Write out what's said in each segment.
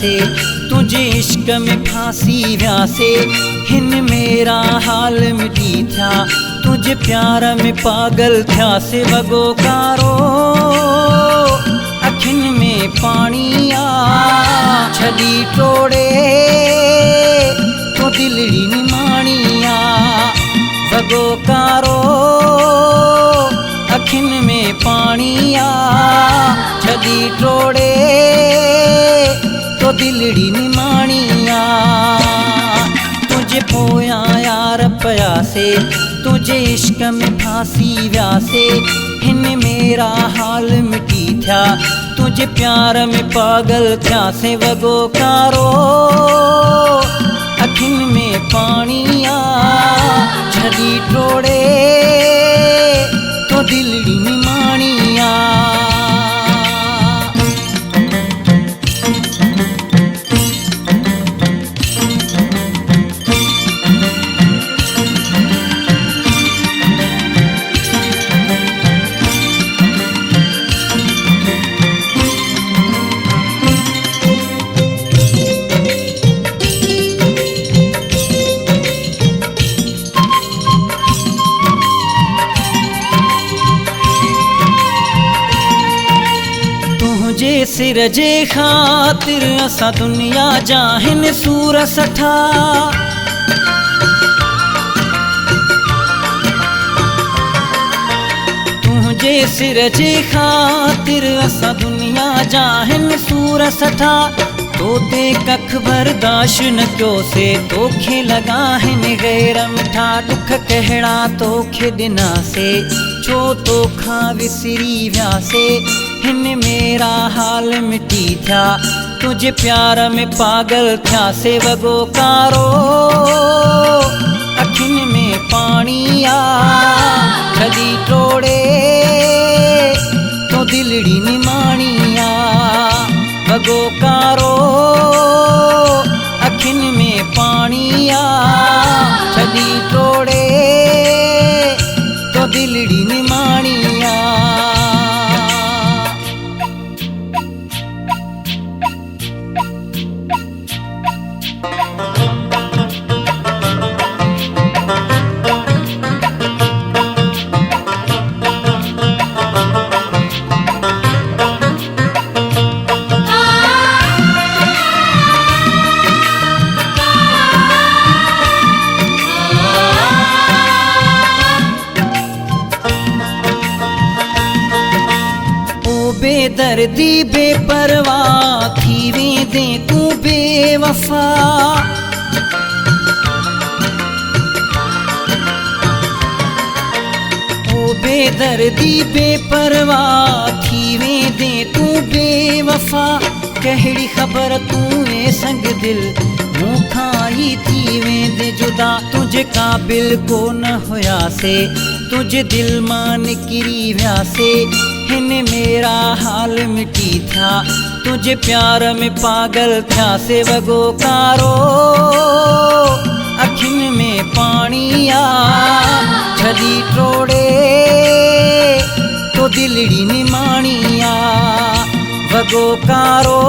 वियासे तुझे इश्क में फांसी व्यासे हिन मेरा हाल मिटी था तुझे प्यार में पागल थिया से वगो कारो अखिन में पानी आ छड़ी टोड़े तो दिलड़ी निमाणिया वगो कारो अखिन में पानिया छड़ी टोड़े तो दिलड़ी निमाणिया तुझे पोया यार प्यासे तुझे इश्क में फांसी व्यासे हिन मेरा हाल मिटी था तुझे प्यार में पागल थिया से वगो कारो अखिन में पानिया छड़ी टोड़े तो दिलड़ी निमाणिया तुझे सिर जे खातिर असा दुनिया जाहिन सूर सठा तुझे सिर जे खातिर असा दुनिया जाहिन सूर सठा तो ते कख बर्दाश्त न क्यों से तोखे लगा हिन गैर मिठा दुख कहड़ा तोखे दिना से छो तो खा विसरी व्यासे हिन मेरा हाल मिटी था तुझे प्यार में पागल थिया से वगो कारो अखिन में पानिया छड़ी टोड़े तो दिलड़ी निमाणिया वगो कारो अखिन में पानिया छड़ी टोड़े तो दिलड़ी निमाणिया बेदर्दी बेपरवाह थी वेंदे तू बेवफा ओ बेदर्दी बेपरवाह थी वेंदे तू बेवफा कहड़ी खबर तू ए संग दिल मूं खाई थी वेंदे जुदा तुझे काबिल को न होया से तुझे दिल मां निकिरी व्यासे हिन मेरा हाल मिटी था तुझे प्यार में पागल थिया से वगो कारो अखिन में पानिया छड़ी टोड़े तो दिलड़ी निमाणिया वगो कारो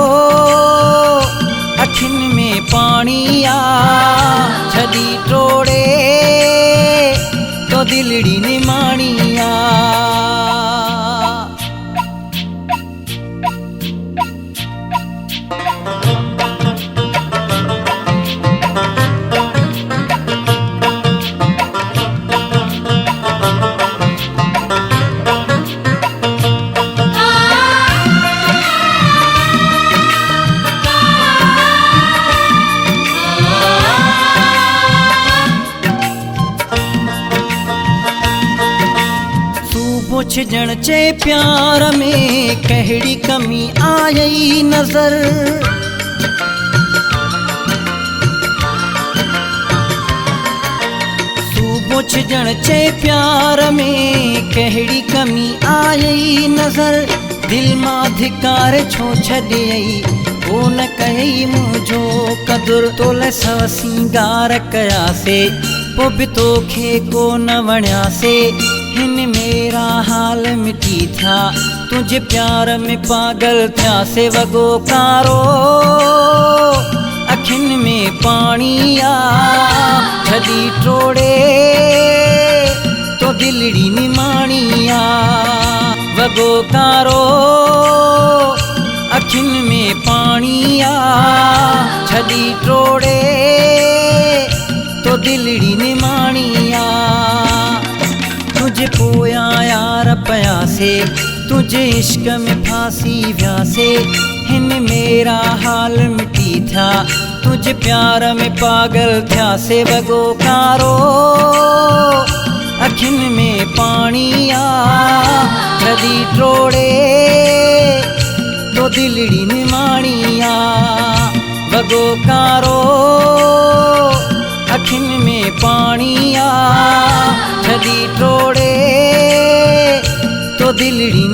अखिन में पानिया छड़ी टोड़े तो दिलड़ी निमाणिया पुछजण चे प्यार में कहड़ी कमी आई नजर पुछजण चे प्यार में कहड़ी कमी आई नजर दिल मां धिकार छो छॾियई वो न कई मुझो कदुर तोले सव सिंगार कयासे पो भी तोखे को न वणियासे हिन मेरा हाल मिटी था, तुझे प्यार में पागल थिया से वगो कारो, अखिन में पानी आ छदी टोड़े तो दिलड़ी निमाणिया, वगो कारो अखिन में पानी आ छदी टोड़े तो दिलड़ी निमाणिया। तुझे पोया यार पयासे, तुझे इश्क में फांसी व्यासे, हिन मेरा हाल मिटी था, तुझे प्यार में पागल थिया से वगो कारो, अखिन में पानी आ छदी टोड़े तो दिलड़ी निमाणिया, वगो कारो अखिन में पानी आ छदी टोड़े तो दिलड़ी